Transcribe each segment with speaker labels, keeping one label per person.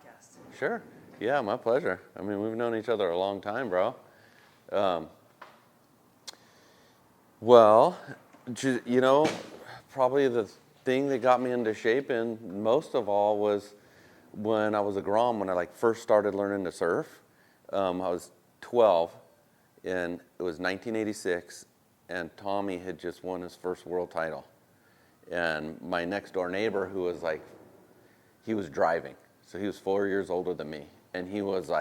Speaker 1: podcast.
Speaker 2: Sure. Yeah, my pleasure. I mean, we've known each other a long time, bro. Um, well, you know, probably the thing that got me into shaping most of all was when I was a Grom, when I first started learning to surf. I was 12, and it was 1986, and Tommy had just won his first world title. And my next door neighbor, who was he was driving, so he was 4 years older than me, and he was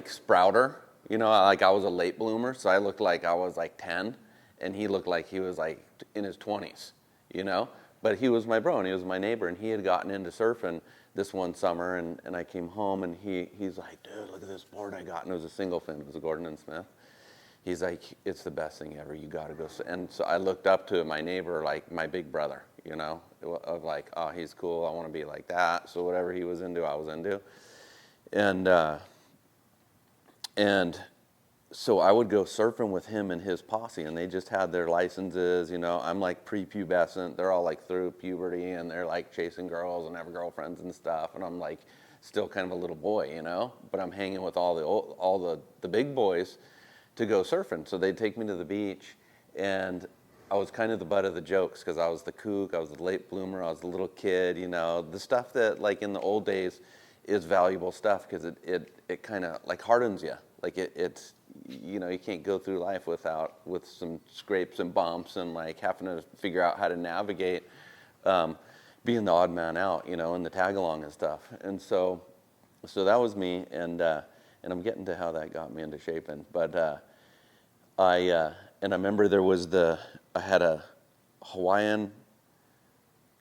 Speaker 2: sprouter, I was a late bloomer, so I looked like I was 10, and he looked like he was in his 20s, but he was my bro, and he was my neighbor, and he had gotten into surfing this one summer, and I came home, and he's like, dude, look at this board I got, and it was a single fin, it was a Gordon and Smith. He's like, it's the best thing ever, you gotta go. And so I looked up to my neighbor like my big brother, of oh, he's cool, I wanna be like that. So whatever he was into, I was into. And so I would go surfing with him and his posse, and they just had their licenses, I'm prepubescent, they're all through puberty, and they're chasing girls and have girlfriends and stuff, and I'm still kind of a little boy, but I'm hanging with all the big boys to go surfing. So they'd take me to the beach, and I was kind of the butt of the jokes because I was the kook, I was the late bloomer, I was the little kid, the stuff that in the old days is valuable stuff because it kind of hardens you. It's you can't go through life with some scrapes and bumps and having to figure out how to navigate being the odd man out, and the tag along and stuff. And so that was me, and I'm getting to how that got me into shaping. But I remember there was I had a Hawaiian,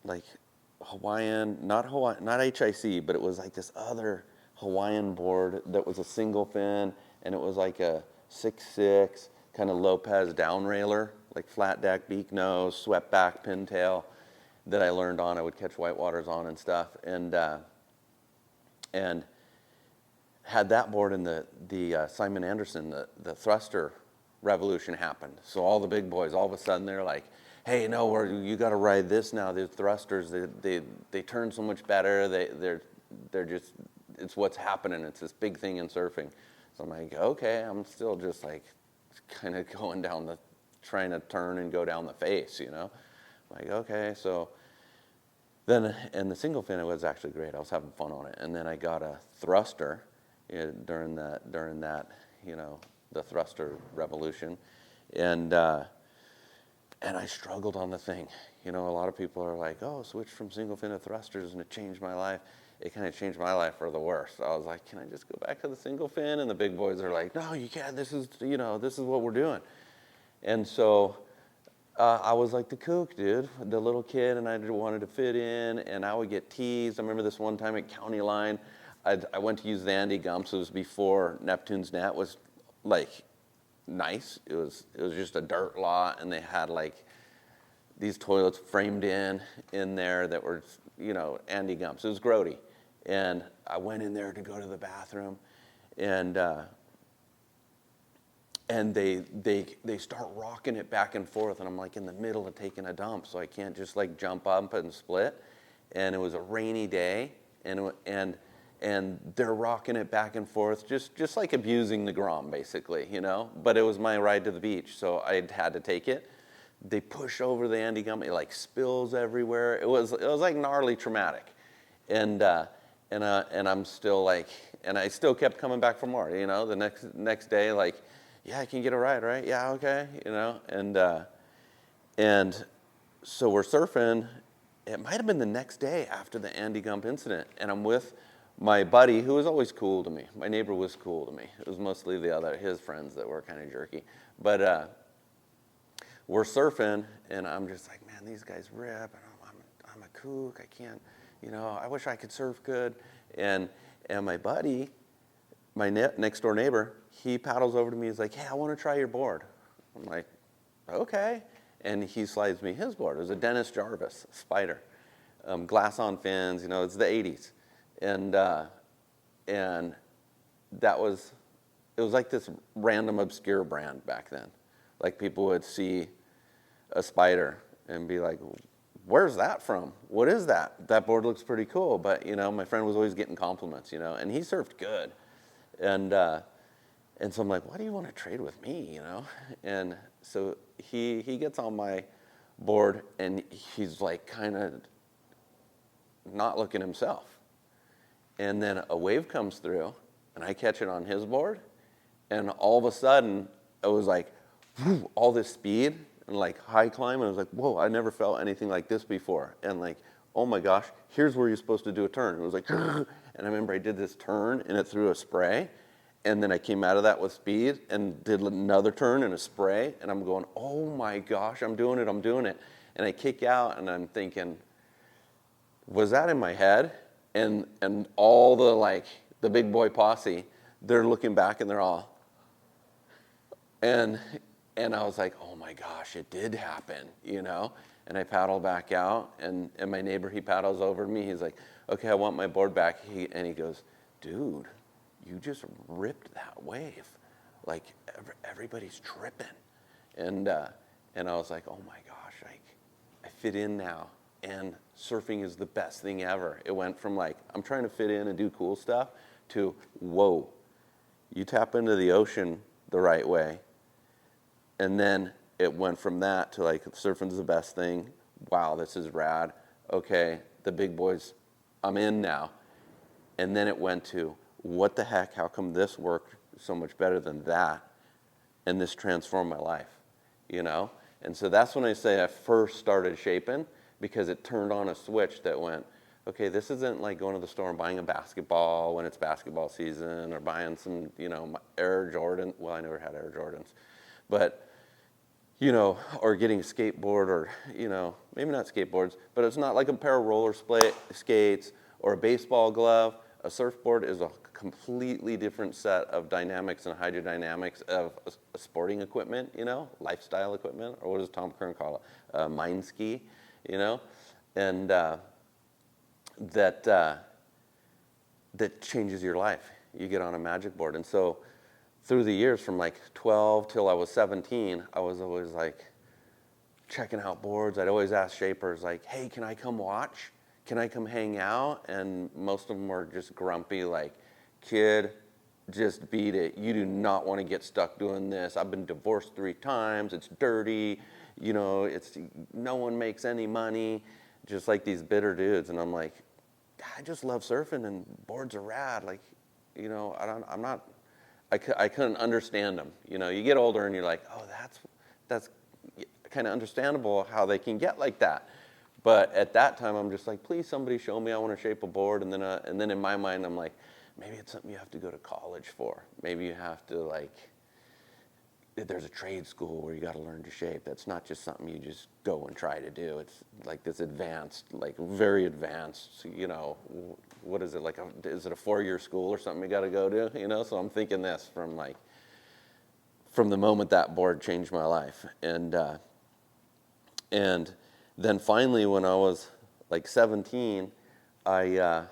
Speaker 2: not HIC, but it was this other Hawaiian board that was a single fin, and it was a 6'6", kind of Lopez down railer, flat deck, beak nose, swept back, pintail, that I learned on. I would catch whitewaters on and stuff, and had that board in the Simon Anderson, the thruster revolution happened. So all the big boys, all of a sudden, they're like, hey, no, you got to ride this now. These thrusters, they turn so much better. They're just, it's what's happening. It's this big thing in surfing. So I'm like, okay, I'm still just kind of going down trying to turn and go down the face, okay, so then, and the single fin, it was actually great. I was having fun on it. And then I got a thruster during that, the thruster revolution. And I struggled on the thing. A lot of people are like, oh, switch from single fin to thrusters and it changed my life. It kind of changed my life for the worse. I was like, can I just go back to the single fin? And the big boys are like, no, you can't. This is what we're doing. And so I was like the kook, dude, the little kid, and I wanted to fit in, and I would get teased. I remember this one time at County Line, I went to use the Andy Gumps. It was before Neptune's Net was nice. It was just a dirt lot, and they had these toilets framed in there that were Andy Gumps. It was grody, and I went in there to go to the bathroom, and they start rocking it back and forth, and I'm in the middle of taking a dump, so I can't just jump up and split. And it was a rainy day, and they're rocking it back and forth, just abusing the Grom, basically, But it was my ride to the beach, so I had to take it. They push over the Andy Gum, it spills everywhere. It was gnarly traumatic, and I'm still and I still kept coming back for more. The next day, yeah, I can get a ride, right? Yeah, okay, and so we're surfing. It might have been the next day after the Andy Gump incident, and I'm with my buddy, who was always cool to me. My neighbor was cool to me. It was mostly his friends that were kind of jerky. But we're surfing, and I'm just like, man, these guys rip, and I'm a kook. I can't, I wish I could surf good. And my buddy, my next door neighbor, he paddles over to me. He's like, hey, I want to try your board. I'm like, okay. And he slides me his board. It was a Dennis Jarvis Spider, glass on fins. It's the 80s. And that was, it was this random obscure brand back then. People would see a Spider and be like, where's that from? What is that? That board looks pretty cool. But, my friend was always getting compliments, and he surfed good. And so I'm like, why do you want to trade with me, And so he gets on my board, and he's like kind of not looking himself. And then a wave comes through, and I catch it on his board, and all of a sudden, it was like, whew, all this speed, and like high climb, and I was like, whoa, I never felt anything like this before. And like, oh my gosh, here's where you're supposed to do a turn. It was like, and I remember I did this turn, and it threw a spray, and then I came out of that with speed, and did another turn and a spray, and I'm going, oh my gosh, I'm doing it. And I kick out, and I'm thinking, was that in my head? And all the big boy posse, they're looking back and they're all, and I was like, oh my gosh, it did happen, And I paddle back out, and my neighbor, he paddles over to me. He's like, okay, I want my board back. And he goes, dude, you just ripped that wave. Like everybody's tripping. And I was like, oh my gosh, I fit in now. And surfing is the best thing ever. It went from like, I'm trying to fit in and do cool stuff, to, whoa, you tap into the ocean the right way. And then it went from that to like, surfing's the best thing. Wow, this is rad. Okay, the big boys, I'm in now. And then it went to, what the heck, how come this worked so much better than that? And this transformed my life, And so that's when I say I first started shaping, because it turned on a switch that went, okay, this isn't like going to the store and buying a basketball when it's basketball season, or buying some, Air Jordan. Well, I never had Air Jordans, but, or getting a skateboard, or, maybe not skateboards, but it's not like a pair of roller skates or a baseball glove. A surfboard is a completely different set of dynamics and hydrodynamics of a sporting equipment, lifestyle equipment, or what does Tom Curran call it? Mind ski. And that changes your life. You get on a magic board. And so through the years, from like 12 till I was 17, I was always like checking out boards. I'd always ask shapers like, hey, can I come watch? Can I come hang out? And most of them were just grumpy, like, kid, just beat it. You do not want to get stuck doing this. I've been divorced 3 times. It's dirty. It's no one makes any money, just like these bitter dudes. And I'm like, I just love surfing, and boards are rad. Like, I couldn't understand them. You get older and you're like, oh, that's kind of understandable how they can get like that. But at that time, I'm just like, please, somebody show me. I want to shape a board. And then in my mind, I'm like, maybe it's something you have to go to college for. Maybe you have to there's a trade school where you got to learn to shape. That's not just something you just go and try to do. It's like this advanced, like very advanced, what is it, is it a 4-year school or something you got to go to, So I'm thinking this from the moment that board changed my life. And then finally, when I was like 17, I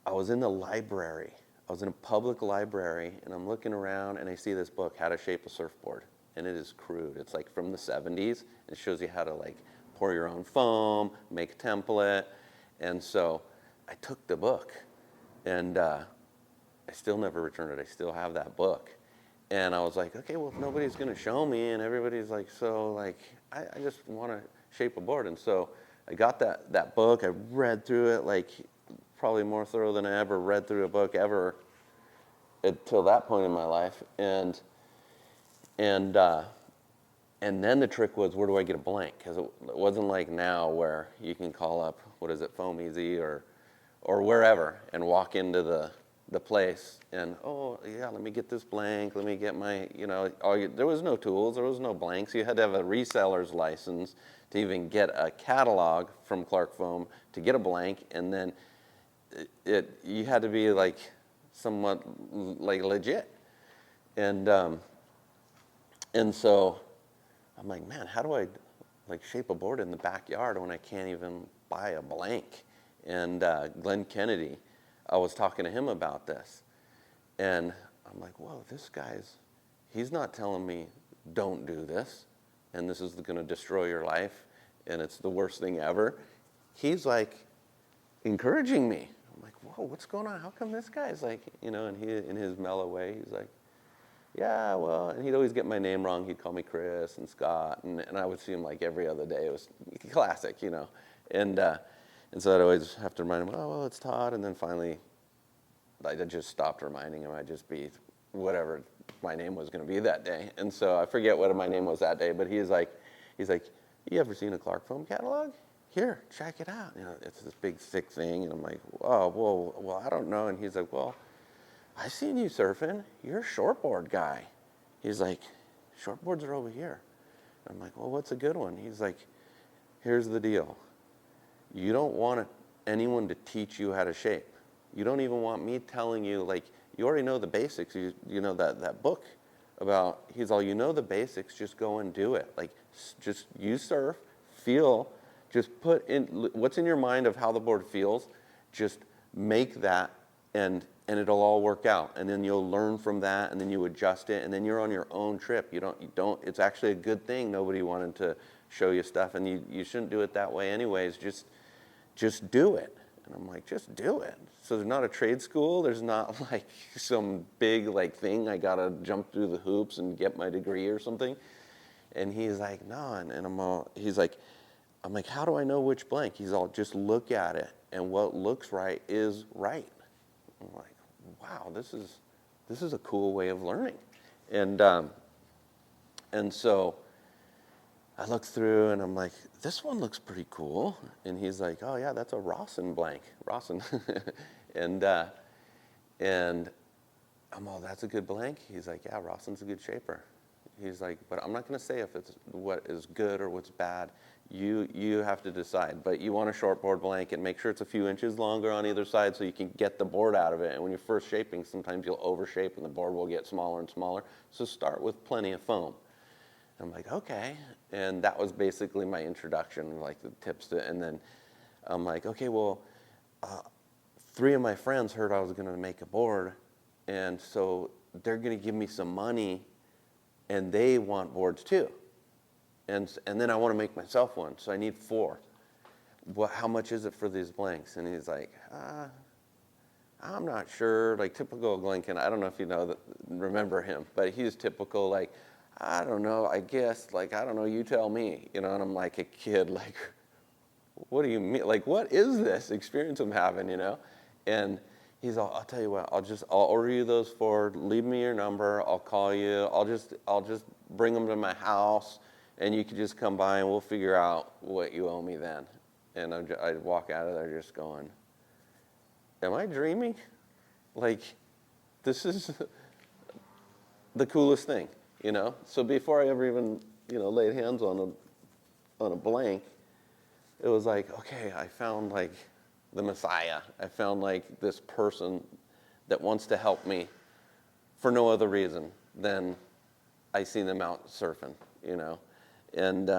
Speaker 2: was in the library. I was in a public library, and I'm looking around, and I see this book, How to Shape a Surfboard. And it is crude. It's like from the 70s. It shows you how to like pour your own foam, make a template. And so I took the book, and I still never returned it. I still have that book. And I was like, okay, well, if nobody's going to show me, and everybody's like, so like, I just want to shape a board. And so I got that book. I read through it like probably more thorough than I ever read through a book ever until that point in my life. And then the trick was, where do I get a blank? Because it wasn't like now where you can call up, Foam Easy or wherever, and walk into the place and, oh yeah, let me get this blank, let me get my, there was no tools, there was no blanks. You had to have a reseller's license to even get a catalog from Clark Foam to get a blank, and then you had to be like somewhat like legit. And so I'm like, man, how do I like shape a board in the backyard when I can't even buy a blank? And Glenn Kennedy, I was talking to him about this, and I'm like, whoa, he's not telling me don't do this, and this is going to destroy your life, and it's the worst thing ever, he's like encouraging me. I'm like, whoa, what's going on? How come this guy's like, and he, in his mellow way, he's like, yeah, well, and he'd always get my name wrong. He'd call me Chris and Scott, and I would see him like every other day. It was classic, and so I'd always have to remind him, oh, well, it's Todd, and then finally I just stopped reminding him. I'd just be whatever my name was going to be that day. And so I forget what my name was that day, but he's like, you ever seen a Clark Foam catalog? Here, check it out. It's this big thick thing, and I'm like, oh, well, I don't know. And he's like, well, I seen you surfing. You're a shortboard guy. He's like, shortboards are over here. I'm like, well, what's a good one? He's like, here's the deal. You don't want anyone to teach you how to shape. You don't even want me telling you, like, you already know the basics. You know that book about, he's all, you know the basics, just go and do it. Like, just you surf, feel, just put in what's in your mind of how the board feels, just make that, and it'll all work out. And then you'll learn from that, and then you adjust it, and then you're on your own trip. You don't, it's actually a good thing nobody wanted to show you stuff, and you shouldn't do it that way anyways. Just do it. And I'm like, just do it. So there's not a trade school. There's not like some big like thing. I got to jump through the hoops and get my degree or something. And he's like, no. And I'm like, how do I know which blank? He's all, just look at it. And what looks right is right. I'm like, wow, this is a cool way of learning. And so I look through and I'm like, this one looks pretty cool. And he's like, oh yeah, that's a Rawson blank. Rawson. and I'm all, that's a good blank? He's like, yeah, Rawson's a good shaper. He's like, but I'm not going to say if it's what is good or what's bad. You have to decide. But you want a shortboard blank and make sure it's a few inches longer on either side so you can get the board out of it. And when you're first shaping, sometimes you'll overshape and the board will get smaller and smaller. So start with plenty of foam. I'm like, okay. And that was basically my introduction, like the tips to, and then I'm like, okay, well, 3 of my friends heard I was going to make a board, and so they're going to give me some money, and they want boards too. And then I want to make myself one, so I need 4. How much is it for these blanks? And he's like, I'm not sure. Like typical Lincoln, I don't know if you remember him, but he's typical, like, I don't know, I guess, like, I don't know, you tell me, and I'm like a kid, like, what do you mean? Like, what is this experience I'm having, And he's all, I'll tell you what, I'll order you those 4, leave me your number, I'll call you, I'll just bring them to my house, and you can just come by and we'll figure out what you owe me then. And I'd walk out of there just going, am I dreaming? Like, this is the coolest thing. So before I ever even, laid hands on a blank, it was like, okay, I found like the Messiah. I found like this person that wants to help me for no other reason than I see them out surfing, And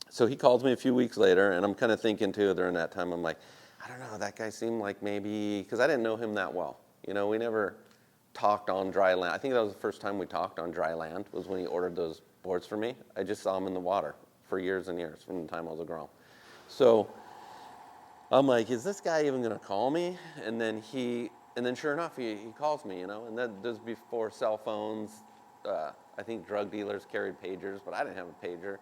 Speaker 2: so he calls me a few weeks later, and I'm kind of thinking too during that time, I'm like, I don't know, that guy seemed like maybe, because I didn't know him that well. We never talked on dry land. I think that was the first time we talked on dry land, was when he ordered those boards for me. I just saw him in the water for years and years from the time I was a girl. So I'm like, is this guy even going to call me? And then sure enough, he calls me, and that was before cell phones. I think drug dealers carried pagers, but I didn't have a pager.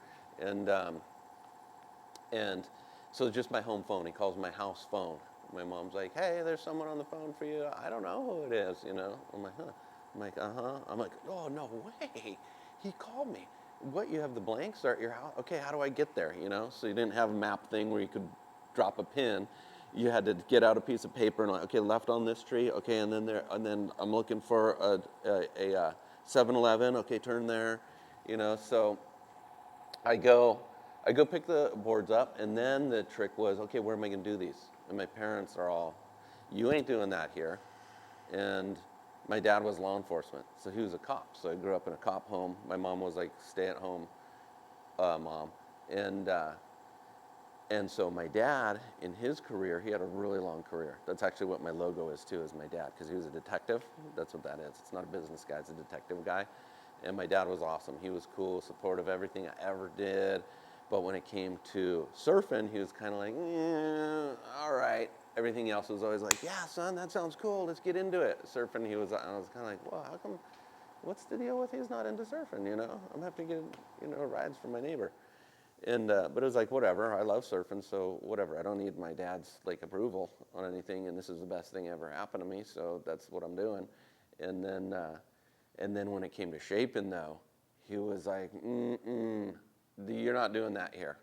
Speaker 2: And so just my home phone. He calls my house phone. My mom's like, hey, there's someone on the phone for you. I don't know who it is, I'm like, huh. I'm like, uh-huh. I'm like, oh, no way. He called me. What, you have the blanks at your house? Okay, how do I get there, So you didn't have a map thing where you could drop a pin. You had to get out a piece of paper and like, okay, left on this tree. Okay, and then I'm looking for a 7-Eleven. Okay, turn there, So I go pick the boards up, and then the trick was, okay, where am I going to do these? And my parents are all, you ain't doing that here. And my dad was law enforcement, so he was a cop. So I grew up in a cop home. My mom was like stay-at-home mom. And so my dad, in his career, he had a really long career. That's actually what my logo is too, is my dad, because he was a detective. That's what that is. It's not a business guy, it's a detective guy. And my dad was awesome. He was cool, supportive of everything I ever did. But when it came to surfing, he was kind of like, all right. Everything else was always like, yeah, son, that sounds cool. Let's get into it. Surfing, I was kind of like, well, how come, what's the deal with he's not into surfing, I'm going to have to get, rides from my neighbor. And, but it was like, whatever, I love surfing, so whatever. I don't need my dad's, like, approval on anything, and this is the best thing ever happened to me, so that's what I'm doing. And then when it came to shaping, though, he was like, you're not doing that here.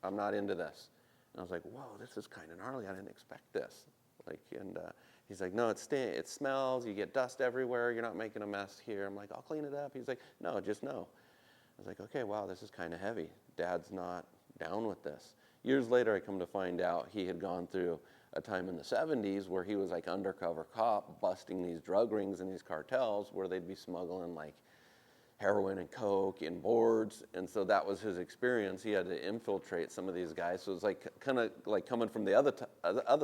Speaker 2: I'm not into this. And I was like, whoa, this is kind of gnarly. I didn't expect this. He's like, no, it smells. You get dust everywhere. You're not making a mess here. I'm like, I'll clean it up. He's like, no, just no. I was like, okay, wow, this is kind of heavy. Dad's not down with this. Years later, I come to find out he had gone through a time in the 70s where he was like undercover cop busting these drug rings and these cartels where they'd be smuggling like heroin and coke and boards. And so that was his experience. He had to infiltrate some of these guys. So it was like kind of like coming from the other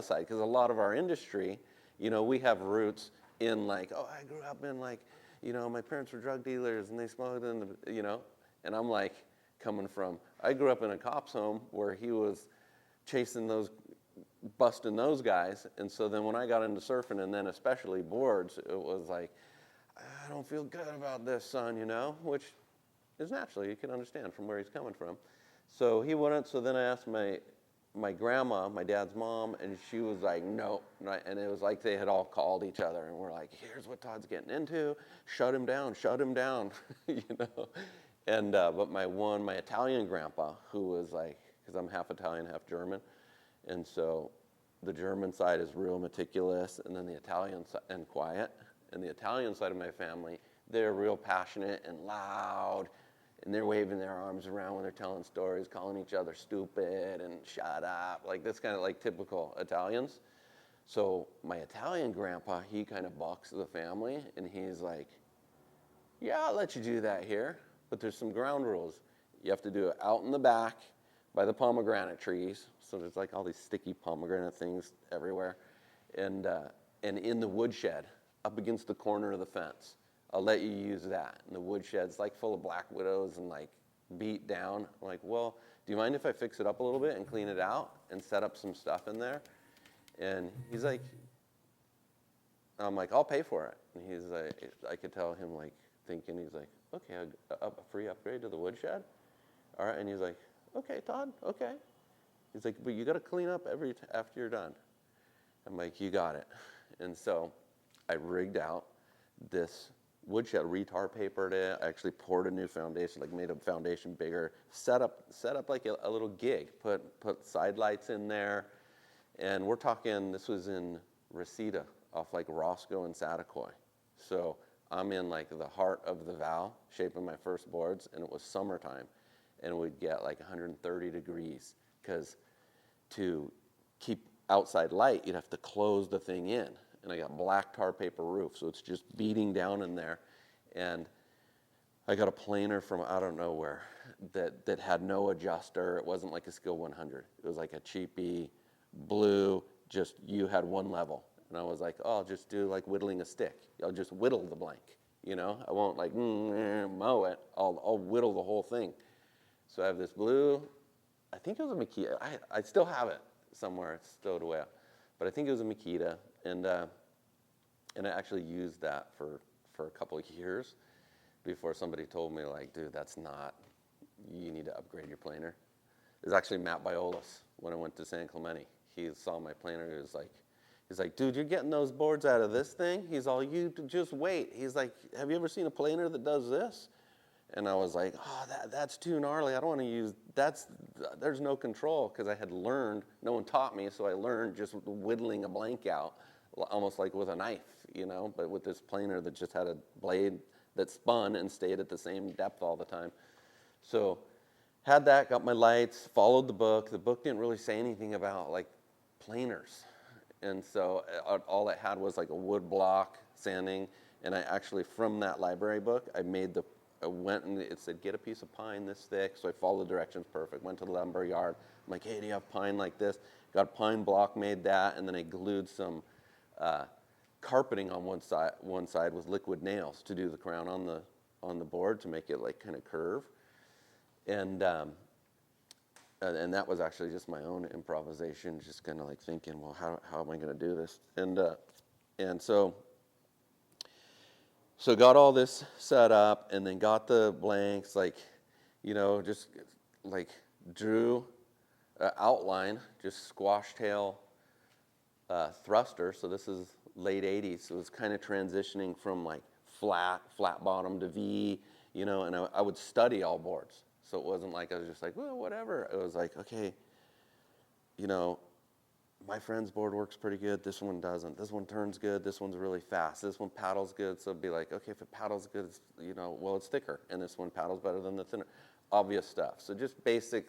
Speaker 2: side, because a lot of our industry, we have roots in like, oh, I grew up in like, my parents were drug dealers and they smuggled in the, and I'm like coming from, I grew up in a cop's home where he was chasing busting those guys. And so then when I got into surfing and then especially boards, it was like, I don't feel good about this, son, which is naturally, you can understand from where he's coming from. So he wouldn't, so then I asked my grandma, my dad's mom, and she was like, no. And it was like they had all called each other and were like, here's what Todd's getting into. Shut him down. And, but my Italian grandpa, who was like, because I'm half Italian, half German, and so the German side is real meticulous, and then the Italian side, and quiet. And the Italian side of my family, they're real passionate and loud, and they're waving their arms around when they're telling stories, calling each other stupid and shut up, like this kind of like typical Italians. So my Italian grandpa, he kind of balks the family, and he's like, yeah, I'll let you do that here, but there's some ground rules. You have to do it out in the back by the pomegranate trees. So there's like all these sticky pomegranate things everywhere, and in the woodshed, up against the corner of the fence. I'll let you use that. And the woodshed's like full of black widows and like beat down. I'm like, well, do you mind if I fix it up a little bit and clean it out and set up some stuff in there? And he's like, I'm like, I'll pay for it. And he's like, I could tell him like thinking, he's like, okay, a free upgrade to the woodshed? All right, and he's like, okay, Todd, okay. He's like, but you gotta clean up after you're done. I'm like, you got it. And so I rigged out this woodshed, retar papered it. I actually poured a new foundation, like made a foundation bigger, set up like a little gig, put side lights in there. And we're talking, this was in Reseda off like Roscoe and Satakoy. So I'm in like the heart of the Val, shaping my first boards, and it was summertime. And we'd get like 130 degrees, because to keep outside light, you'd have to close the thing in. And I got black tar paper roof, so it's just beating down in there. And I got a planer from out of nowhere that had no adjuster. It wasn't like a Skill 100. It was like a cheapy blue, just you had one level. And I was like, oh, I'll just do like whittling a stick. I'll just whittle the blank, I won't like mow it. I'll whittle the whole thing. So I have this blue, I think it was a Makita. I still have it somewhere. It's stowed away. But I think it was a Makita. And I actually used that for a couple of years before somebody told me, like, dude, that's not, you need to upgrade your planer. It was actually Matt Biolas when I went to San Clemente. He saw my planer. He's like, dude, you're getting those boards out of this thing? He's all, you just wait. He's like, have you ever seen a planer that does this? And I was like, oh, that's too gnarly. I don't want to use, there's no control, because I had learned, no one taught me, so I learned just whittling a blank out, almost like with a knife, but with this planer that just had a blade that spun and stayed at the same depth all the time. So had that, got my lights, followed the book. The book didn't really say anything about like planers. And so all it had was like a wood block sanding. And I actually, from that library book, I went and it said, get a piece of pine this thick. So I followed the directions perfect, went to the lumber yard. I'm like, hey, do you have pine like this? Got a pine block, made that, and then I glued some carpeting on one side with liquid nails to do the crown on the board to make it like kind of curve. And and that was actually just my own improvisation, just kind of like thinking, well, how am I going to do this? And so got all this set up, and then got the blanks, like, just like drew outline, just squash tail thruster. So this is late 80s. So it was kind of transitioning from like flat bottom to V, and I would study all boards. So it wasn't like I was just like, well, whatever. It was like, okay, my friend's board works pretty good. This one doesn't. This one turns good. This one's really fast. This one paddles good. So it'd be like, okay, if it paddles good, it's, well, it's thicker. And this one paddles better than the thinner. Obvious stuff. So just basic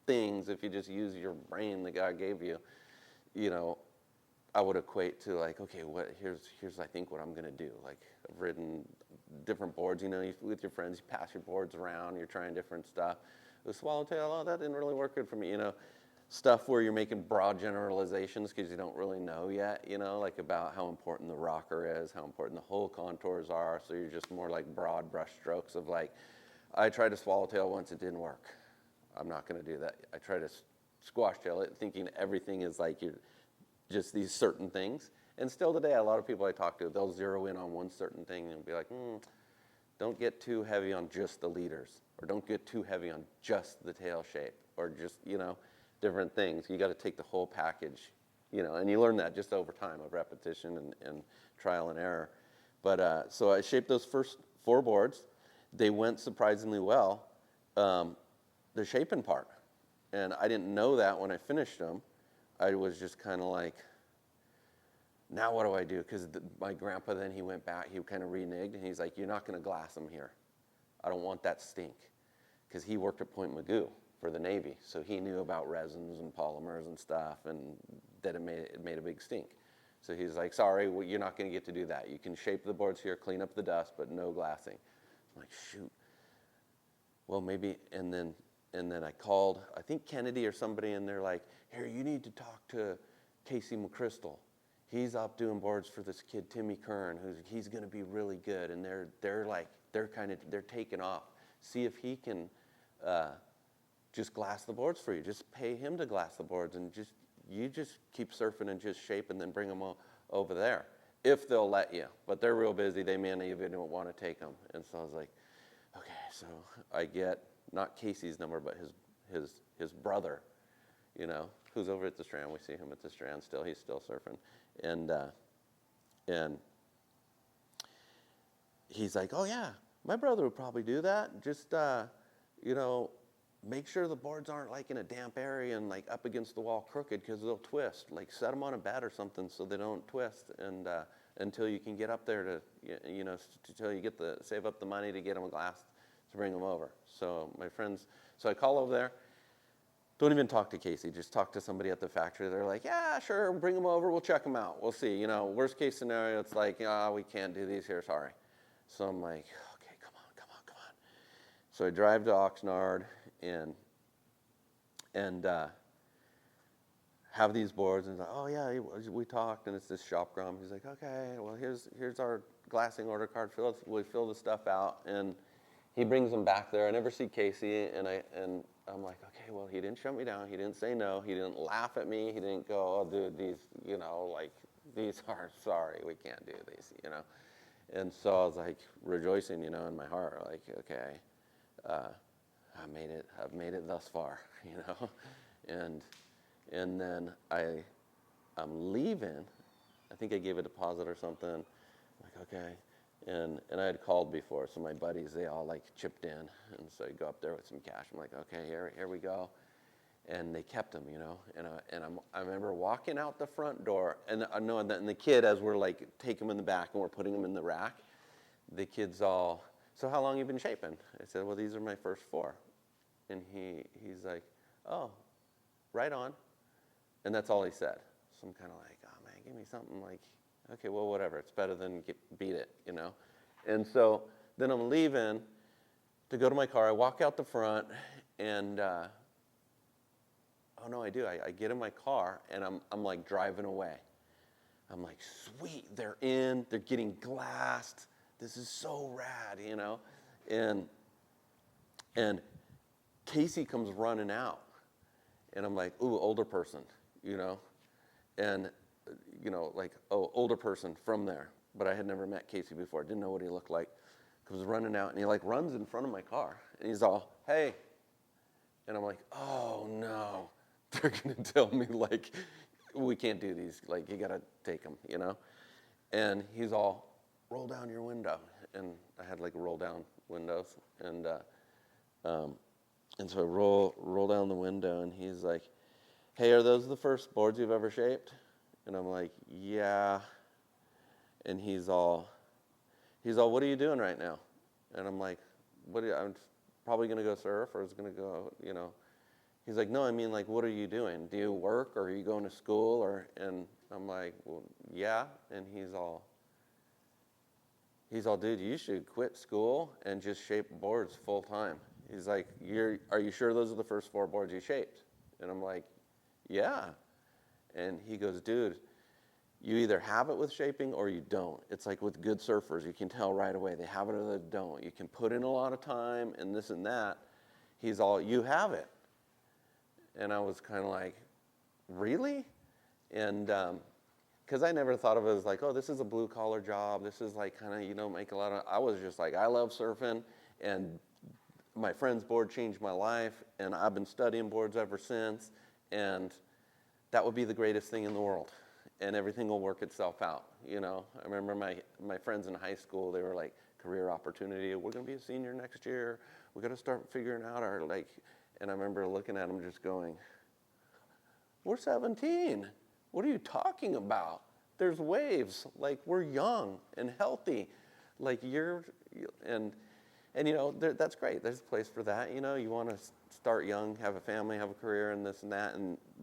Speaker 2: things, if you just use your brain that God gave you, I would equate to like, okay, here's I think what I'm going to do. Like, I've ridden different boards, with your friends, you pass your boards around, you're trying different stuff. The swallowtail, oh, that didn't really work good for me, Stuff where you're making broad generalizations because you don't really know yet, like about how important the rocker is, how important the whole contours are. So you're just more like broad brush strokes of like, I tried a swallowtail once, it didn't work. I'm not going to do that. I try to squash tail it, thinking everything is like you're just these certain things. And still today, a lot of people I talk to, they'll zero in on one certain thing and be like, don't get too heavy on just the leaders, or don't get too heavy on just the tail shape, or just, different things. You got to take the whole package, and you learn that just over time of repetition and trial and error. But so I shaped those first 4 boards. They went surprisingly well, the shaping part. And I didn't know that when I finished them. I was just kind of like, now what do I do? Because my grandpa, then he went back, he kind of reneged, and he's like, you're not going to glass them here. I don't want that stink. Because he worked at Point Magoo for the Navy, so he knew about resins and polymers and stuff, and that it made a big stink. So he's like, sorry, well, you're not going to get to do that. You can shape the boards here, clean up the dust, but no glassing. I'm like, shoot. Well, maybe, and then I called, I think Kennedy or somebody, and they're like, here, you need to talk to Casey McChrystal. He's up doing boards for this kid, Timmy Kern, he's going to be really good, and they're taking off. See if he can just glass the boards for you. Just pay him to glass the boards, and you just keep surfing and just shape, and then bring them over there, if they'll let you. But they're real busy. They may not even want to take them. And so I was like, okay. So I get not Casey's number, but his brother, who's over at the Strand. We see him at the Strand still. He's still surfing, and he's like, oh yeah, my brother would probably do that. Just make sure the boards aren't like in a damp area and like up against the wall crooked, because they'll twist. Like, set them on a bed or something so they don't twist, and until you can get up there to until you get save up the money to get them glassed to bring them over. So my friends, so I call over there. Don't even talk to Casey. Just talk to somebody at the factory. They're like, yeah, sure, bring them over. We'll check them out. We'll see. Worst case scenario, it's like, we can't do these here. Sorry. So I'm like, okay, come on. So I drive to Oxnard and have these boards, and like, oh yeah, we talked, and it's this shop grom. He's like, okay, well here's our glassing order card. We fill the stuff out, and he brings them back there. I never see Casey, and I'm like, okay, well, he didn't shut me down. He didn't say no. He didn't laugh at me. He didn't go, oh dude, these these are, sorry, we can't do these, And so I was like rejoicing, in my heart, like, okay, I've made it thus far, and then I'm leaving. I think I gave a deposit or something. I'm like, okay, and I had called before, so my buddies, they all like chipped in, and so I go up there with some cash. I'm like, okay, here we go, and they kept them, and I remember walking out the front door, and the kid, as we're like taking them in the back and we're putting them in the rack, the kids all, so how long you been shaping? I said, well, these are my first 4. And he's like, oh, right on. And that's all he said. So I'm kind of like, oh man, give me something like, okay, well, whatever. It's better than beat it, And so then I'm leaving to go to my car. I walk out the front, and oh no, I do. I get in my car, and I'm like driving away. I'm like, sweet, they're getting glassed. This is so rad, And Casey comes running out, And I'm like, ooh, older person, you know? And, like, oh, older person from there. But I had never met Casey before. Didn't know what he looked like. I was running out, and he, like, runs in front of my car. And he's all, hey. And I'm like, oh, no. They're going to tell me, like, we can't do these. Like, you got to take them, you know? And he's all, roll down your window. And I had, like, roll down windows. And so I roll down the window, and he's like, hey, are those the first boards you've ever shaped? And I'm like, yeah. And he's all, what are you doing right now? And I'm like, I'm probably going to go surf, or is going to go, He's like, no, I mean, like, what are you doing? Do you work, or are you going to school? And I'm like, well, yeah. And he's all, dude, you should quit school and just shape boards full time. He's like, are you sure those are the first 4 boards you shaped? And I'm like, yeah. And he goes, dude, you either have it with shaping or you don't. It's like with good surfers, you can tell right away they have it or they don't. You can put in a lot of time and this and that. He's all, you have it. And I was kind of like, really? And because I never thought of it as like, oh, this is a blue collar job. This is like kind of, make a lot of, I was just like, I love surfing, and my friend's board changed my life, and I've been studying boards ever since, and that would be the greatest thing in the world, and everything will work itself out, I remember my friends in high school, they were like, career opportunity, we're going to be a senior next year, we got to start figuring out our, and I remember looking at them just going, we're 17. What are you talking about? There's waves. Like, we're young and healthy. Like, that's great. There's a place for that. You want to start young, have a family, have a career, and this and that.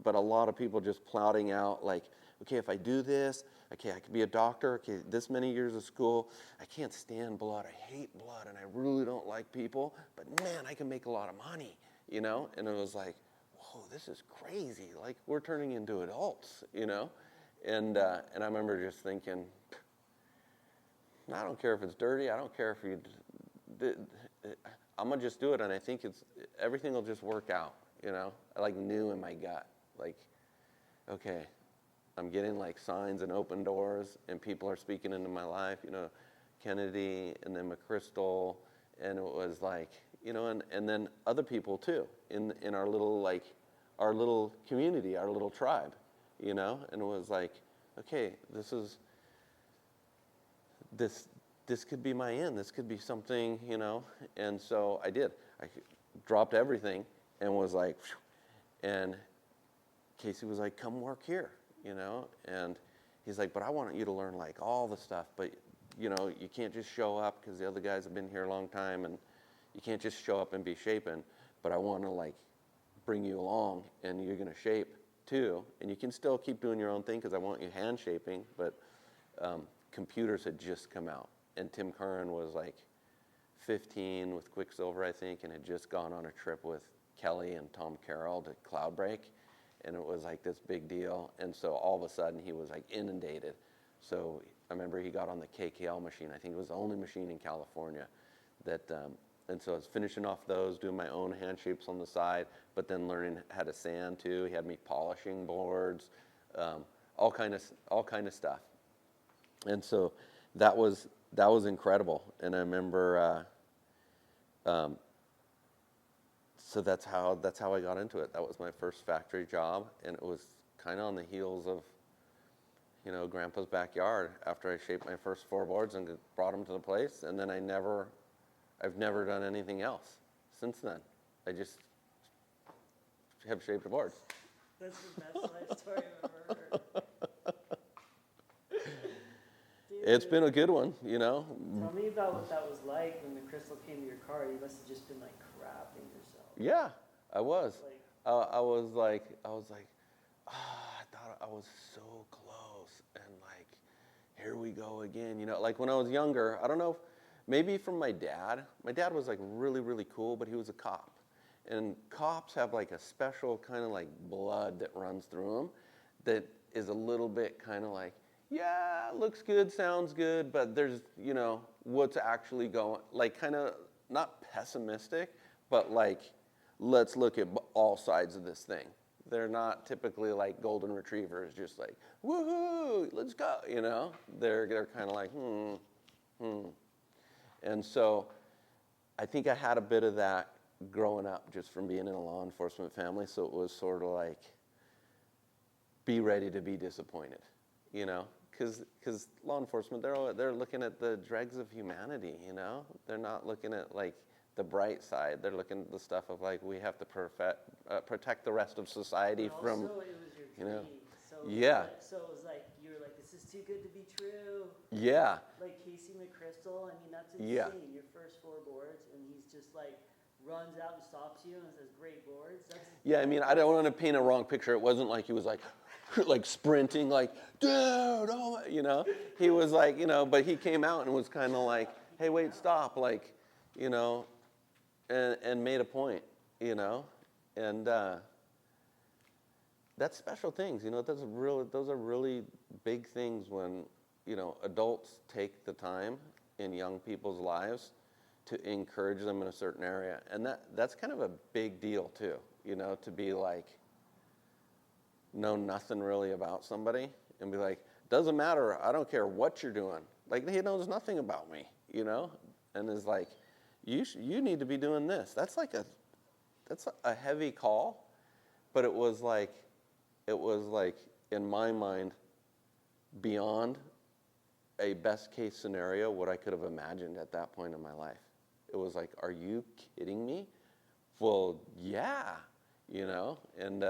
Speaker 2: But a lot of people just plotting out, like, okay, if I do this, okay, I could be a doctor. Okay, this many years of school. I can't stand blood. I hate blood, and I really don't like people. But man, I can make a lot of money. And it was like, whoa, this is crazy. Like, we're turning into adults. And I remember just thinking, I don't care if it's dirty. I don't care if I'm gonna just do it, and I think everything will just work out. I knew in my gut, like, okay, I'm getting like signs and open doors, and people are speaking into my life. Kennedy, and then McChrystal, and it was like, and then other people too in our little community, our little tribe, and it was like, okay, this could be my end. This could be something, And so I did. I dropped everything and was like, phew. And Casey was like, come work here, And he's like, but I want you to learn like all the stuff, but you can't just show up because the other guys have been here a long time, and you can't just show up and be shaping, but I want to like bring you along, and you're going to shape too, and you can still keep doing your own thing because I want you hand shaping, but computers had just come out, and Tim Curran was like 15 with Quicksilver, I think, and had just gone on a trip with Kelly and Tom Carroll to Cloudbreak, and it was like this big deal, and so all of a sudden he was like inundated. So I remember he got on the KKL machine. I think it was the only machine in California that, and so I was finishing off those, doing my own hand shapes on the side, but then learning how to sand too. He had me polishing boards, all kind of stuff. And so that was incredible. And I remember, so that's how I got into it. That was my first factory job, and it was kind of on the heels of, Grandpa's backyard after I shaped my first 4 boards and brought them to the place, and then I've never done anything else since then. I just have shaped boards.
Speaker 1: That's the best life story I've ever heard. Dude,
Speaker 2: It's been a good one,
Speaker 1: Tell me about what that was like when the crystal came to your car. You must have just been like crapping yourself.
Speaker 2: Yeah, I was. I was like, I thought I was so close, and like, here we go again. Like when I was younger, I don't know, maybe from my dad. My dad was like really, really cool, but he was a cop. And cops have like a special kind of like blood that runs through them that is a little bit kind of like, yeah, looks good, sounds good, but there's, what's actually going, like kind of not pessimistic, but like, let's look at all sides of this thing. They're not typically like golden retrievers, just like, woohoo, let's go, you know? They're kind of like, And so I think I had a bit of that growing up just from being in a law enforcement family. So it was sort of like, be ready to be disappointed, you know? Because law enforcement, they're looking at the dregs of humanity, you know? They're not looking at like the bright side. They're looking at the stuff of like, we have to protect the rest of society
Speaker 1: But
Speaker 2: from,
Speaker 1: also, it was your
Speaker 2: you know.
Speaker 1: dream. So
Speaker 2: Yeah.
Speaker 1: So it was like you were like, this is too good to be true.
Speaker 2: Yeah.
Speaker 1: Like Casey McChrystal. I mean, that's insane.
Speaker 2: Yeah.
Speaker 1: Your first 4 boards, and he's just like runs out and stops you and says, "Great boards."
Speaker 2: Yeah, I mean, I don't want to paint a wrong picture. It wasn't like he was like, like sprinting, like, dude, oh my, you know. He was like, you know, but he came out and was kind of like, hey, wait, stop, like, you know, and made a point, you know, and that's special things, you know. Those are really big things when, you know, adults take the time in young people's lives to encourage them in a certain area. And that's kind of a big deal too, you know, to be like, know nothing really about somebody and be like, doesn't matter, I don't care what you're doing. Like, he knows nothing about me, you know, and is like, you need to be doing this. That's a heavy call, but it was like, in my mind, beyond a best case scenario, what I could have imagined at that point in my life. It was like, are you kidding me? Well, yeah, you know, and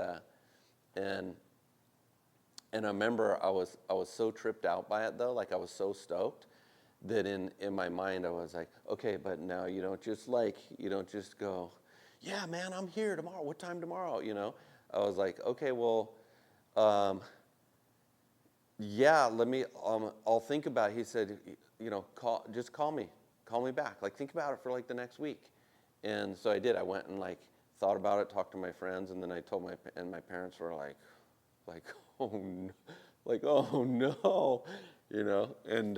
Speaker 2: I remember I was so tripped out by it though, like I was so stoked that in my mind I was like, okay, but now you don't just go, yeah, man, I'm here tomorrow. What time tomorrow? You know, I was like, okay, well, yeah, let me, I'll think about it. He said, you know, just call me back. Like, think about it for like the next week. And so I did. I went and like thought about it, talked to my friends, and then I told my parents were like, oh no, oh no, you know. And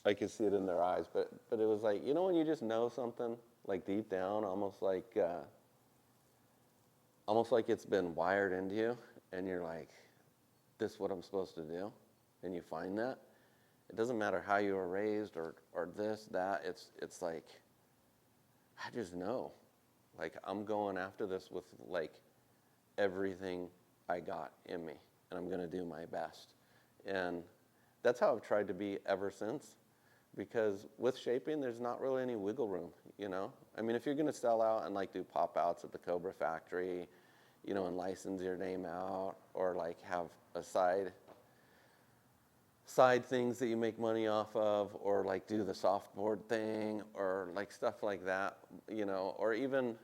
Speaker 2: I could see it in their eyes, but it was like, you know, when you just know something like deep down, almost like it's been wired into you, and you're like, this is what I'm supposed to do, and you find that. It doesn't matter how you were raised or this, that. It's like, I just know, like, I'm going after this with like everything I got in me, and I'm going to do my best. And that's how I've tried to be ever since, because with shaping, there's not really any wiggle room, you know? I mean, if you're going to sell out and like do pop-outs at the Cobra factory, you know, and license your name out, or like have a side things that you make money off of, or like do the softboard thing, or like stuff like that, you know, or even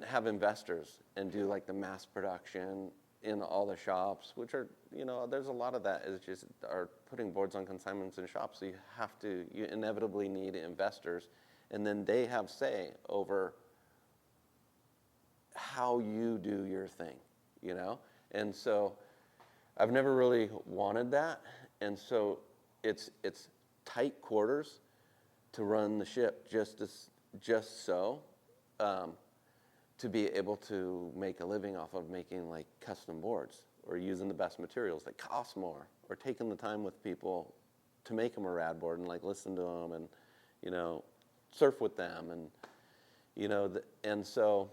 Speaker 2: have investors and do like the mass production in all the shops, which are, you know, there's a lot of that is just are putting boards on consignments in shops. So you inevitably need investors, and then they have say over how you do your thing, you know? And so I've never really wanted that. And so it's tight quarters to run the ship just so to be able to make a living off of making like custom boards, or using the best materials that cost more, or taking the time with people to make them a rad board and like listen to them and, you know, surf with them, and, you know, and so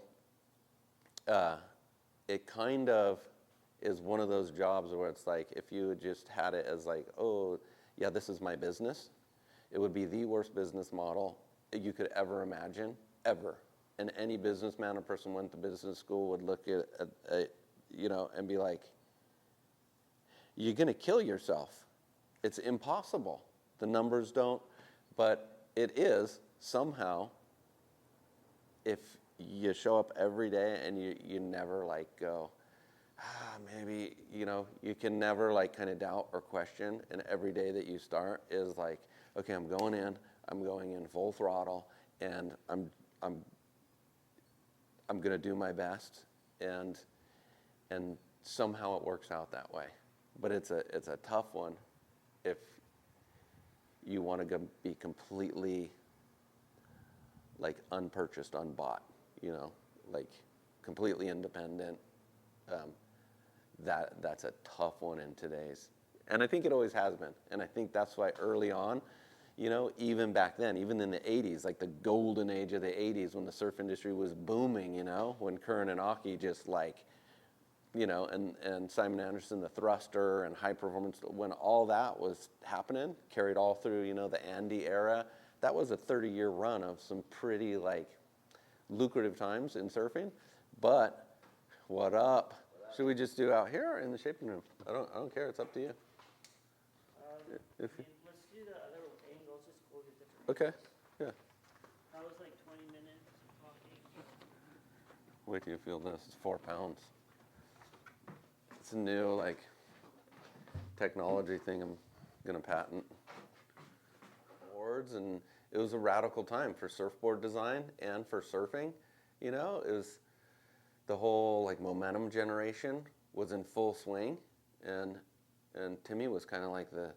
Speaker 2: it kind of is one of those jobs where it's like, if you had just had it as like, oh, yeah, this is my business, it would be the worst business model you could ever imagine, ever. And any businessman or person went to business school would look at you know, and be like, you're going to kill yourself. It's impossible. The numbers don't, but it is somehow, if you show up every day and you never like go, maybe, you know, you can never like kind of doubt or question, and every day that you start is like, okay, I'm going in full throttle, and I'm going to do my best, and somehow it works out that way. But it's a tough one if you want to be completely like unpurchased, unbought, you know, like completely independent, um, that's a tough one in today's, and I think it always has been, and I think that's why early on, even back then, even in the 80s, like the golden age of the 80s when the surf industry was booming, when Curran and Aki just like, and Simon Anderson, the thruster and high performance, when all that was happening, carried all through, the Andy era, that was a 30-year run of some pretty like lucrative times in surfing. But what up? Should we just do out here or in the shaping room? I don't care. It's up to you. If you
Speaker 1: Let's do the other angles, just go to different.
Speaker 2: okay, yeah.
Speaker 1: That was like 20 minutes talking.
Speaker 2: Wait till you feel this. It's 4 pounds. It's a new like technology thing I'm gonna patent. Boards, and it was a radical time for surfboard design and for surfing. It was the whole like momentum generation was in full swing, and Timmy was kind of like the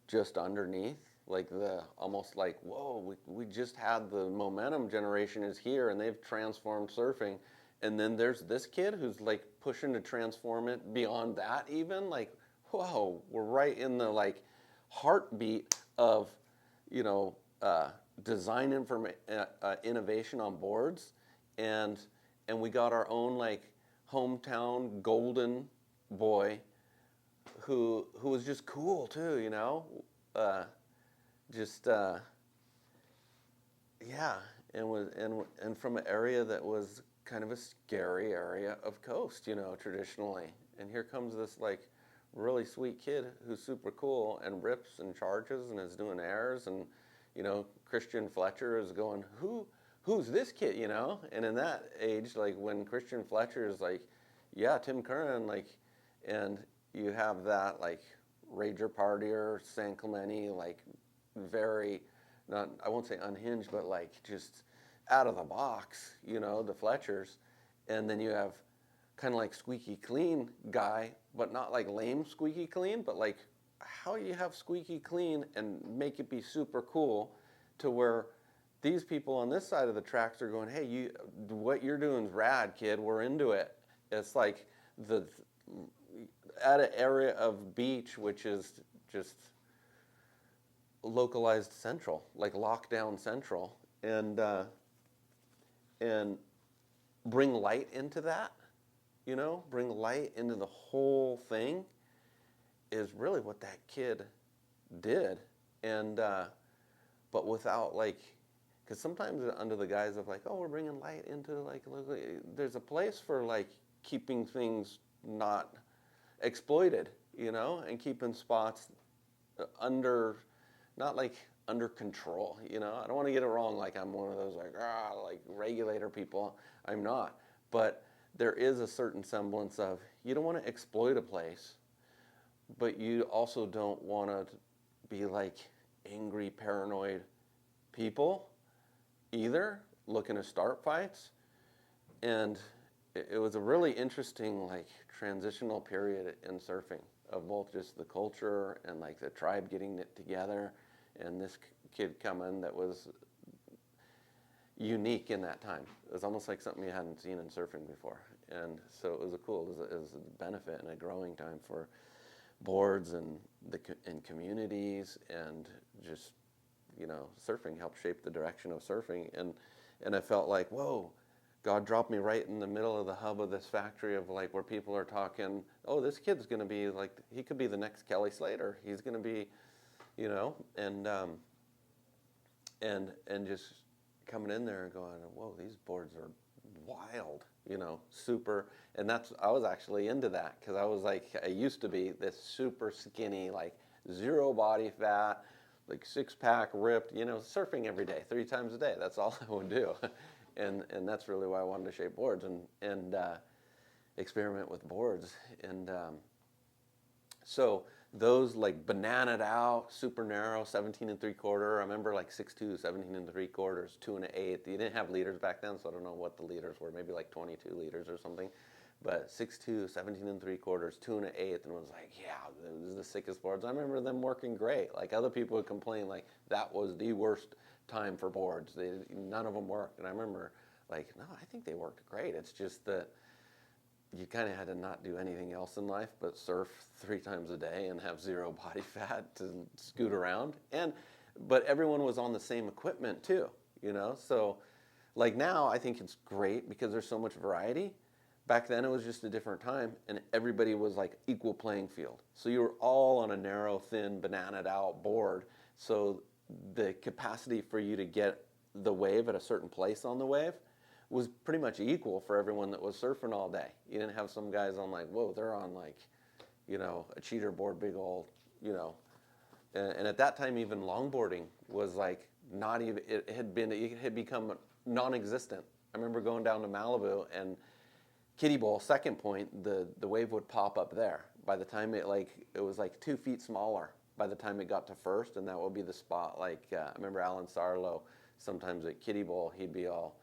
Speaker 2: just underneath, like the almost like, whoa, we just had the momentum generation is here and they've transformed surfing, and then there's this kid who's like pushing to transform it beyond that, even like, whoa, we're right in the like heartbeat of design innovation on boards, and we got our own like hometown golden boy who was just cool too, yeah, and from an area that was kind of a scary area of coast, traditionally, and here comes this like really sweet kid who's super cool and rips and charges and is doing airs, and Christian Fletcher is going, who's this kid, and in that age, like when Christian Fletcher is like, yeah, Tim Curran, like, and you have that like rager partier, San Clemente, like very, not, I won't say unhinged, but like just out of the box, the Fletchers, and then you have kind of like squeaky clean guy, but not like lame squeaky clean, but like how you have squeaky clean and make it be super cool to where these people on this side of the tracks are going, hey, what you're doing is rad, kid. We're into it. It's like at an area of beach, which is just localized central, like lockdown central, and bring light into that, bring light into the whole thing is really what that kid did. And but without like, because sometimes under the guise of like, oh, we're bringing light into like, there's a place for like keeping things not exploited, and keeping spots under, not like under control, I don't want to get it wrong, like I'm one of those like regulator people. I'm not. But there is a certain semblance of, you don't want to exploit a place, but you also don't want to be like angry, paranoid people either, looking to start fights. And it was a really interesting like transitional period in surfing of both just the culture and like the tribe getting it together, and this kid coming that was unique in that time. It was almost like something you hadn't seen in surfing before, and so it was it was a benefit and a growing time for boards and communities, and just surfing helped shape the direction of surfing, and I felt like, whoa, God dropped me right in the middle of the hub of this factory of like where people are talking, oh, this kid's going to be like, he could be the next Kelly Slater. He's going to be, and just coming in there and going, whoa, these boards are wild, super. And I was actually into that because I was like, I used to be this super skinny, like zero body fat, like 6-pack ripped, surfing every day, 3 times a day. That's all I would do. And that's really why I wanted to shape boards and experiment with boards. And so those like bananaed out, super narrow, 17 3/4. I remember like 6'2", 17 3/4, 2 1/8. You didn't have liters back then, so I don't know what the liters were. Maybe like 22 liters or something. But 6'2", 17 3/4, 2 1/8, and was like, yeah, this is the sickest boards. I remember them working great. Like other people would complain like that was the worst time for boards. None of them worked. And I remember like, no, I think they worked great. It's just that you kind of had to not do anything else in life but surf 3 times a day and have 0 body fat to scoot around. But everyone was on the same equipment too, you know? So like now I think it's great because there's so much variety. Back then it was just a different time and everybody was like equal playing field. So you were all on a narrow, thin, bananaed out board. So the capacity for you to get the wave at a certain place on the wave was pretty much equal for everyone that was surfing all day. You didn't have some guys on like, whoa, they're on like, you know, a cheater board, big old, you know. And at that time, even longboarding was like not even, it had become non-existent. I remember going down to Malibu and Kiddie Bowl, second point, the wave would pop up there. By the time it was like 2 feet smaller by the time it got to first, and that would be the spot. Like I remember Alan Sarlo, sometimes at Kiddie Bowl, he'd be all,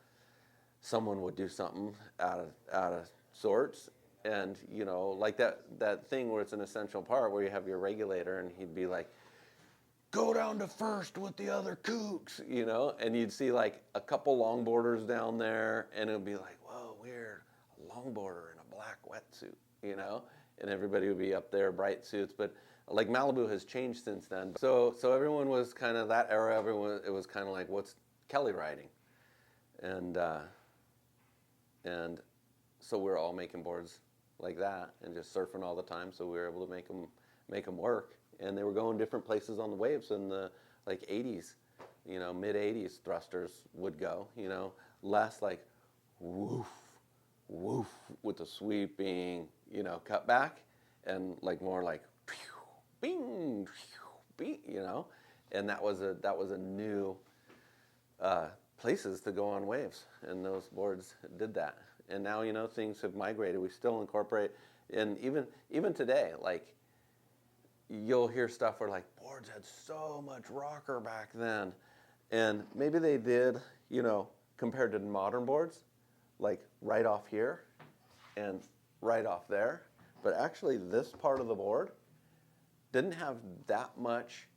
Speaker 2: someone would do something out of sorts, and you know, like that thing where it's an essential part where you have your regulator, and he'd be like, go down to first with the other kooks, you know, and you'd see like a couple longboarders down there, and it'd be like, whoa, weird, a longboarder in a black wetsuit, you know, and everybody would be up there, bright suits, but like Malibu has changed since then. So everyone was kind of that era. It was kind of like, what's Kelly riding, and so we were all making boards like that and just surfing all the time. So we were able to make them work. And they were going different places on the waves in the like 80s, you know, mid 80s thrusters would go, you know, less like woof, woof with the sweeping, you know, cut back, and like more like bing, bing, you know, and that was a new places to go on waves, and those boards did that. And now, you know, things have migrated. We still incorporate, and even today, like you'll hear stuff where like boards had so much rocker back then, and maybe they did, you know, compared to modern boards, like right off here and right off there, but actually this part of the board didn't have that much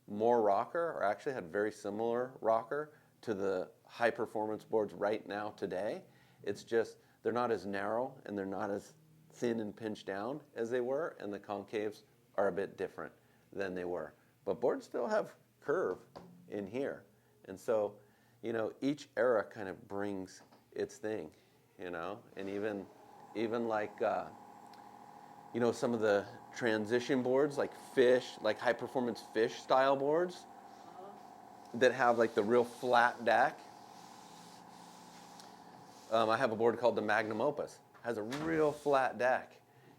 Speaker 2: more rocker, or actually had very similar rocker to the high performance boards right now today. It's just they're not as narrow and they're not as thin and pinched down as they were, and the concaves are a bit different than they were. But boards still have curve in here. And so, you know, each era kind of brings its thing, you know, and even like, you know, some of the transition boards, like fish, like high performance fish style boards that have like the real flat deck. I have a board called the Magnum Opus. It has a real flat deck.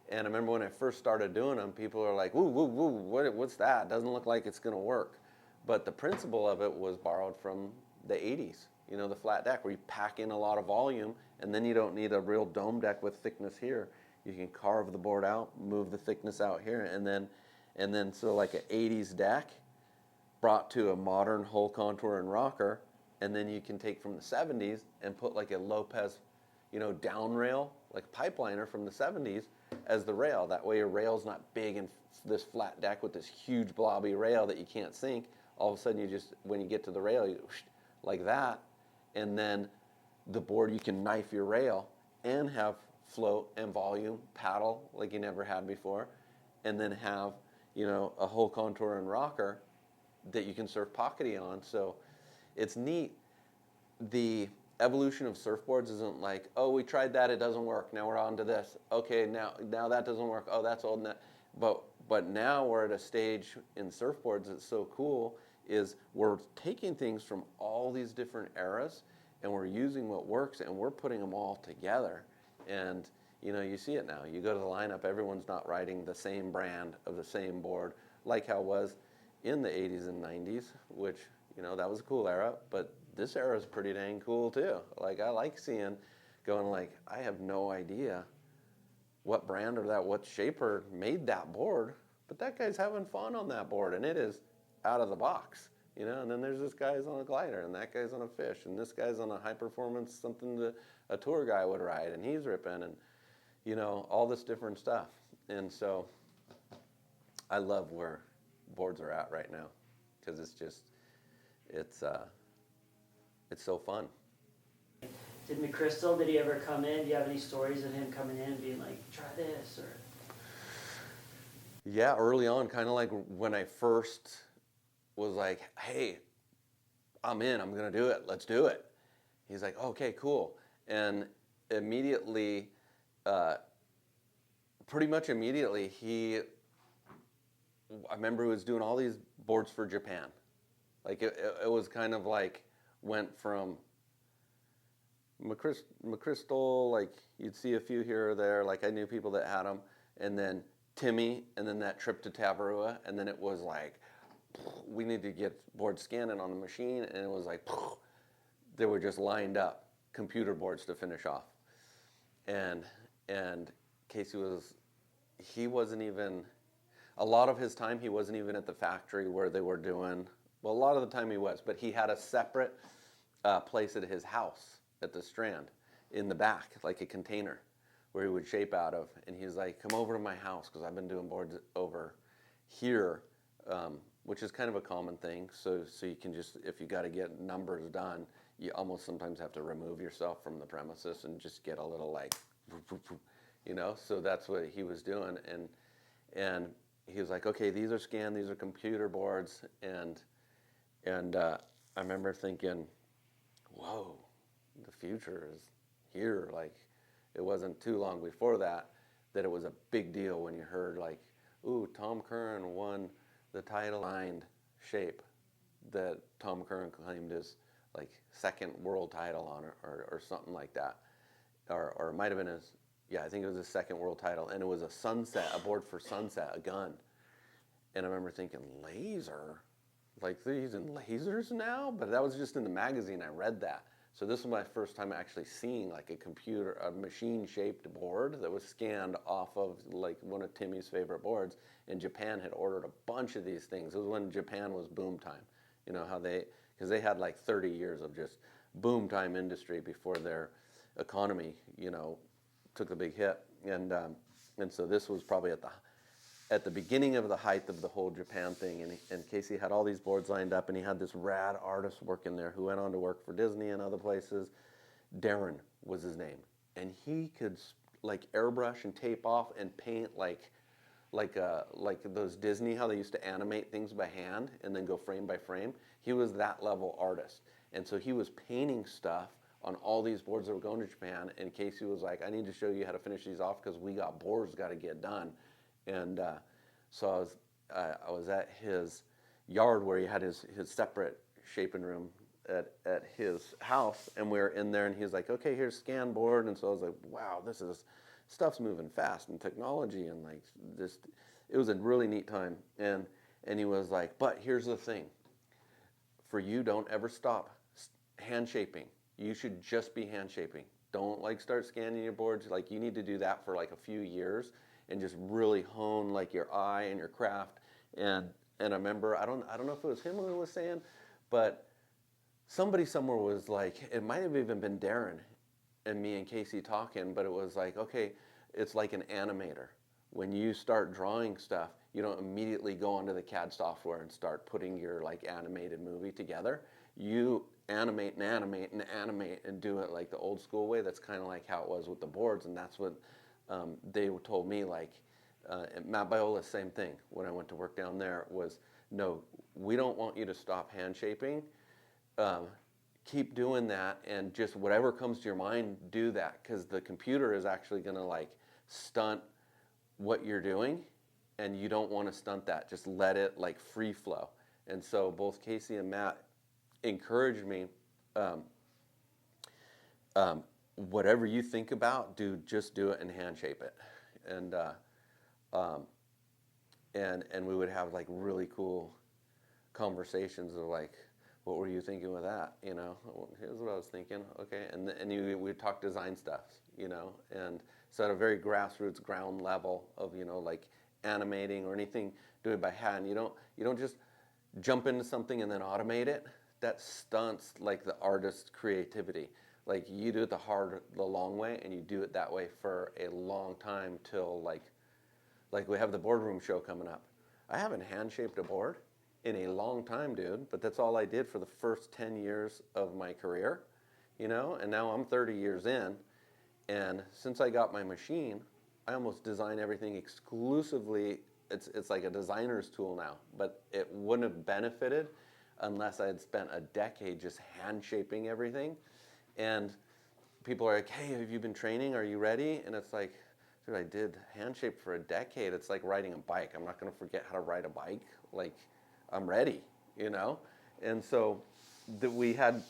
Speaker 2: And I remember when I first started doing them, people are like, woo, woo, woo, what's that? Doesn't look like it's going to work. But the principle of it was borrowed from the 80s. You know, the flat deck where you pack in a lot of volume, and then you don't need a real dome deck with thickness here. You can carve the board out, move the thickness out here, and then so like an 80s deck brought to a modern hull contour and rocker, and then you can take from the 70s and put like a Lopez, you know, down rail, like pipeliner from the 70s as the rail. That way your rail's not big and this flat deck with this huge blobby rail that you can't sink. All of a sudden you just, when you get to the rail, you like that, and then the board, you can knife your rail and have float and volume, paddle like you never had before, and then have, you know, a whole contour and rocker that you can surf pockety on. So it's neat. The evolution of surfboards isn't like, oh, we tried that, it doesn't work, now we're on to this. Okay, now that doesn't work, oh, that's old. But now we're at a stage in surfboards that's so cool, is we're taking things from all these different eras and we're using what works and we're putting them all together. And you know, you see it now. You go to the lineup, everyone's not riding the same brand of the same board, like how it was in the 80s and 90s, which, you know, that was a cool era, but this era is pretty dang cool too. Like, I like seeing, going like, I have no idea what brand or what shaper made that board, but that guy's having fun on that board, and it is out of the box, you know. And then there's this guy's on a glider, and that guy's on a fish, and this guy's on a high performance, something that a tour guy would ride, and he's ripping, and you know, all this different stuff. And so I love where boards are at right now, because it's just, it's so fun.
Speaker 1: Did McChrystal, did he ever come in? Do you have any stories of him coming in and being like, try this, or?
Speaker 2: Yeah, early on, kind of like when I first was like, hey, I'm in, I'm going to do it, let's do it. He's like, okay, cool. And immediately, pretty much immediately, I remember he was doing all these boards for Japan. Like it was kind of like, went from McChrystal, like you'd see a few here or there, like I knew people that had them, and then Timmy, and then that trip to Tavarua, and then it was like, we need to get board scanning on the machine, and it was like, they were just lined up, computer boards to finish off. And Casey he wasn't even, a lot of his time he wasn't even at the factory where they were doing, well, a lot of the time he was, but he had a separate place at his house at the Strand in the back, like a container where he would shape out of. And he's like, come over to my house because I've been doing boards over here, which is kind of a common thing. So you can just, if you got to get numbers done, you almost sometimes have to remove yourself from the premises and just get a little like, you know, so that's what he was doing. And he was like, okay, these are scanned, these are computer boards. And I remember thinking, whoa, the future is here. Like, it wasn't too long before that it was a big deal when you heard like, ooh, Tom Curran won the title lined shape that Tom Curran claimed his like second world title on, or something like that. Or it might have been his, yeah, I think it was his second world title. And it was a board for Sunset, a gun. And I remember thinking, laser? Like, they're using lasers now? But that was just in the magazine, I read that. So this was my first time actually seeing like a machine-shaped board that was scanned off of like one of Timmy's favorite boards. And Japan had ordered a bunch of these things. It was when Japan was boom time. You know how because they had like 30 years of just boom time industry before their economy, you know, took a big hit. And so this was probably at the beginning of the height of the whole Japan thing, and Casey had all these boards lined up, and he had this rad artist working there who went on to work for Disney and other places. Darren was his name, and he could like airbrush and tape off and paint like those Disney, how they used to animate things by hand and then go frame by frame. He was that level artist, and so he was painting stuff on all these boards that were going to Japan. And Casey was like, I need to show you how to finish these off because we got boards got to get done. And so I was at his yard where he had his separate shaping room at his house, and we were in there, and he was like, okay, here's scan board. And so I was like, wow, stuff's moving fast, and technology, and like this, it was a really neat time. And he was like, but here's the thing, for you, don't ever stop hand shaping. You should just be hand shaping. Don't like start scanning your boards. Like, you need to do that for like a few years and just really hone like your eye and your craft. And I remember, I don't know if it was him who was saying, but somebody somewhere was like, it might have even been Darren and me and Casey talking, but it was like, okay, it's like an animator. When you start drawing stuff, you don't immediately go onto the CAD software and start putting your like animated movie together. You animate and animate and animate and do it like the old school way. That's kind of like how it was with the boards, and that's what they told me. Like Matt Biola, same thing. When I went to work down there, was no, we don't want you to stop hand shaping. Keep doing that, and just whatever comes to your mind, do that, because the computer is actually going to like stunt what you're doing, and you don't want to stunt that. Just let it like free flow. And so both Casey and Matt encouraged me, whatever you think about, just do it and hand shape it. And we would have like really cool conversations of like, what were you thinking with that? You know, well, here's what I was thinking. Okay, and we'd talk design stuff. You know, and so at a very grassroots ground level of, you know, like animating or anything, do it by hand. You don't just jump into something and then automate it. That stunts like the artist's creativity. Like, you do it the long way, and you do it that way for a long time till like we have the boardroom show coming up. I haven't hand shaped a board in a long time, dude, but that's all I did for the first 10 years of my career. you know? And now I'm 30 years in, and since I got my machine, I almost design everything exclusively. It's like a designer's tool now, but it wouldn't have benefited unless I had spent a decade just hand shaping everything. And people are like, hey, have you been training? Are you ready? And it's like, dude, I did hand shape for a decade. It's like riding a bike. I'm not going to forget how to ride a bike. Like, I'm ready, you know? And so we had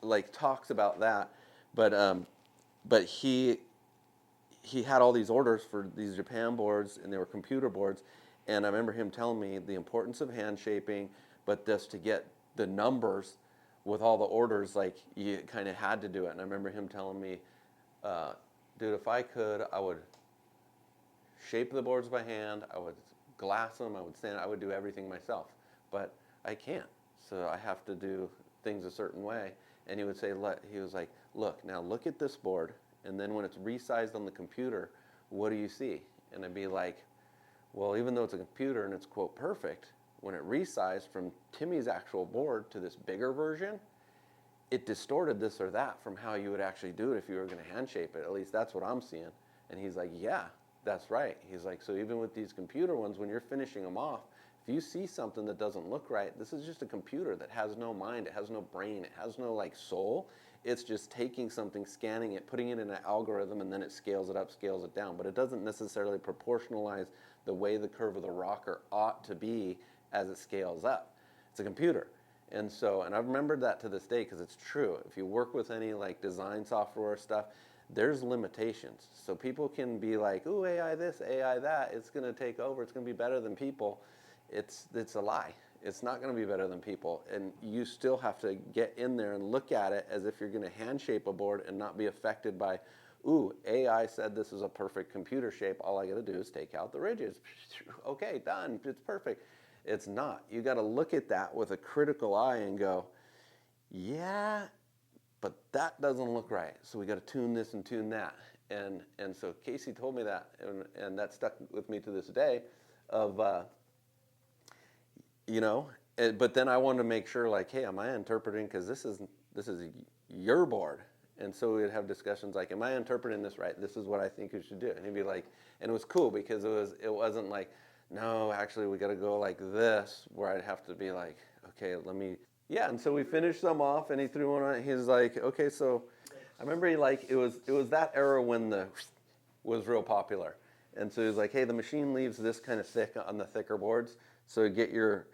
Speaker 2: like talks about that, but he had all these orders for these Japan boards, and they were computer boards. And I remember him telling me the importance of hand shaping, but just to get the numbers with all the orders, like you kind of had to do it. And I remember him telling me, dude, if I could, I would shape the boards by hand, I would glass them, I would sand, I would do everything myself. But I can't, so I have to do things a certain way. And he would say, he was like, look, now look at this board, and then when it's resized on the computer, what do you see? And I'd be like, well, even though it's a computer and it's quote perfect, when it resized from Timmy's actual board to this bigger version, it distorted this or that from how you would actually do it if you were going to hand shape it. At least that's what I'm seeing. And he's like, yeah, that's right. He's like, so even with these computer ones, when you're finishing them off, if you see something that doesn't look right, this is just a computer that has no mind, it has no brain, it has no like soul. It's just taking something, scanning it, putting it in an algorithm, and then it scales it up, scales it down. But it doesn't necessarily proportionalize the way the curve of the rocker ought to be as it scales up. It's a computer. And so, and I've remembered that to this day because it's true. If you work with any like design software stuff, there's limitations. So people can be like, ooh, AI this, AI that, it's going to take over, it's going to be better than people. It's a lie. It's not going to be better than people. And you still have to get in there and look at it as if you're going to hand shape a board and not be affected by, ooh, AI said this is a perfect computer shape. All I got to do is take out the ridges. Okay, done. It's perfect. It's not. You got to look at that with a critical eye and go, yeah, but that doesn't look right. So we got to tune this and tune that. And so Casey told me that, and that stuck with me to this day of, you know, but then I wanted to make sure, like, hey, am I interpreting, because this is your board. And so we'd have discussions like, am I interpreting this right? This is what I think you should do. And he'd be like, and it was cool because it wasn't like, no, actually we got to go like this, where I'd have to be like, okay, let me, yeah. And so we finished some off, and he threw one on. He's like, okay, so I remember it was that era when the was real popular. And so he was like, hey, the machine leaves this kind of thick on the thicker boards. So get your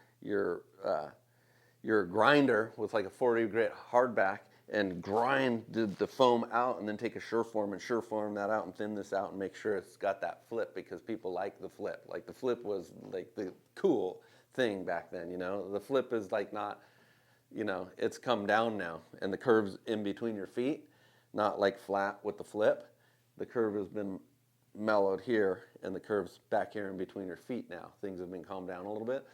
Speaker 2: grinder with like a 40 grit hardback and grind the foam out, and then take a Surfform and Surfform that out and thin this out and make sure it's got that flip, because people like the flip. Like the flip was like the cool thing back then, you know. The flip is like not, you know, it's come down now, and the curve's in between your feet, not like flat with the flip. The curve has been mellowed here, and the curve's back here in between your feet now. Things have been calmed down a little bit.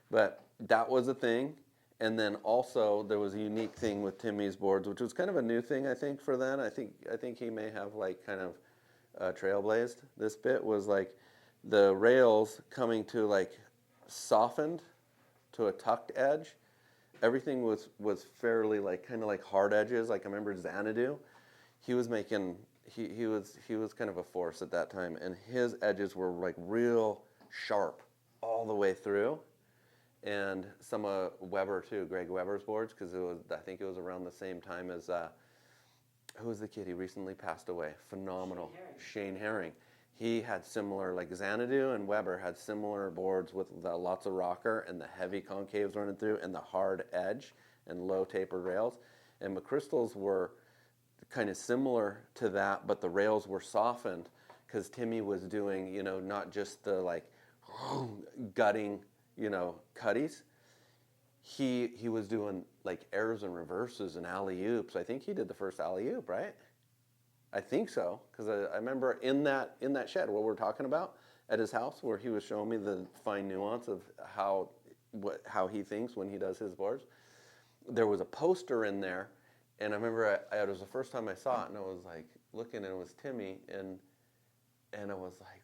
Speaker 2: But that was a thing. And then also there was a unique thing with Timmy's boards, which was kind of a new thing, I think, for then. I think he may have like kind of trailblazed this bit, was like the rails coming to like softened to a tucked edge. Everything was fairly like kind of like hard edges. Like I remember Xanadu, he was making, he was kind of a force at that time, and his edges were like real sharp all the way through. And some of Weber too, Greg Weber's boards, because I think it was around the same time as who was the kid? He recently passed away. Phenomenal, Shane Herring. He had similar, like Xanadu and Weber had similar boards with lots of rocker and the heavy concaves running through and the hard edge and low tapered rails. And McChrystal's were kind of similar to that, but the rails were softened because Timmy was doing, you know, not just the like gutting, you know, cutties. He was doing like airs and reverses and alley-oops. I think he did the first alley-oop, right? I think so, because I remember in that shed, what we're talking about, at his house, where he was showing me the fine nuance of how he thinks when he does his boards. There was a poster in there, and I remember it was the first time I saw it, and I was like looking, and it was Timmy, and I was like,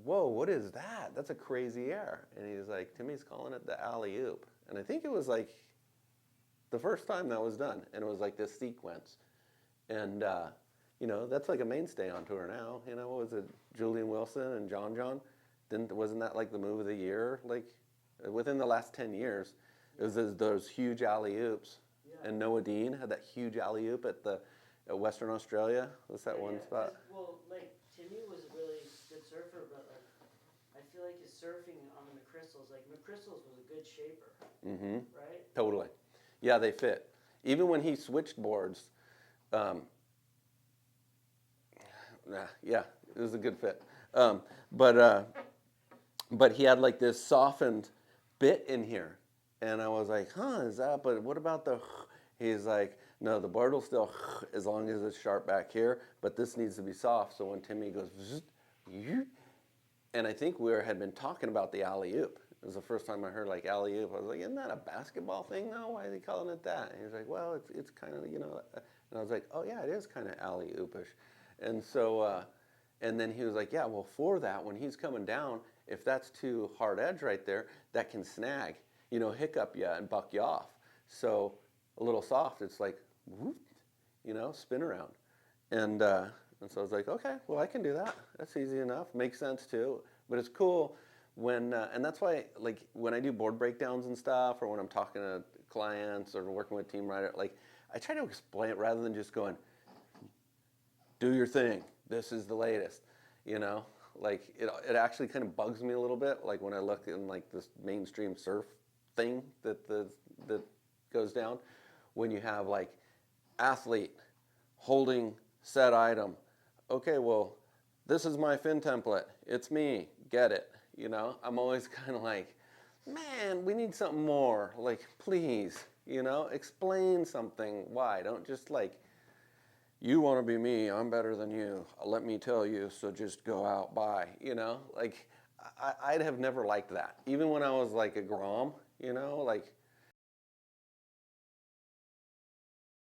Speaker 2: whoa, what is that? That's a crazy air. And he's like, Timmy's calling it the alley-oop. And I think it was like the first time that was done, and it was like this sequence. And, you know, that's like a mainstay on tour now. You know, what was it, Julian Wilson and John? Wasn't that like the move of the year? Like within the last 10 years, it was those huge alley-oops.
Speaker 1: Yeah.
Speaker 2: And Noah Dean had that huge alley-oop at Western Australia. What's that one spot?
Speaker 1: Well, like, Timmy was a really good surfer, but like, I feel like his surfing on the McChrystals, like McChrystals was a good shaper, right?
Speaker 2: Totally. Yeah, they fit. Even when he switched boards, yeah, it was a good fit. But he had like this softened bit in here. And I was like, is that, but what about the, he's like, no, the board will still as long as it's sharp back here, but this needs to be soft. So when Timmy goes, and I think had been talking about the alley-oop. It was the first time I heard like alley-oop. I was like, isn't that a basketball thing though? Why are they calling it that? And he was like, well, it's kind of, you know, and I was like, oh yeah, it is kind of alley-oopish. And so, and then he was like, yeah, well, for that, when he's coming down, if that's too hard edge right there, that can snag, you know, hiccup you and buck you off. So a little soft, it's like, whoop, you know, spin around. And so I was like, okay, well, I can do that. That's easy enough. Makes sense too. But it's cool when, and that's why, like, when I do board breakdowns and stuff, or when I'm talking to clients or working with Team Rider, like, I try to explain it rather than just going, do your thing. This is the latest, you know? Like, it actually kind of bugs me a little bit, like when I look in like this mainstream surf thing that goes down, when you have like athlete holding set item. Okay, well, this is my fin template. It's me. Get it. You know, I'm always kind of like, man, we need something more. Like, please, you know, explain something. Why? Don't just like, you want to be me. I'm better than you. Let me tell you. So just go out by, you know, like I'd have never liked that. Even when I was like a Grom, you know, like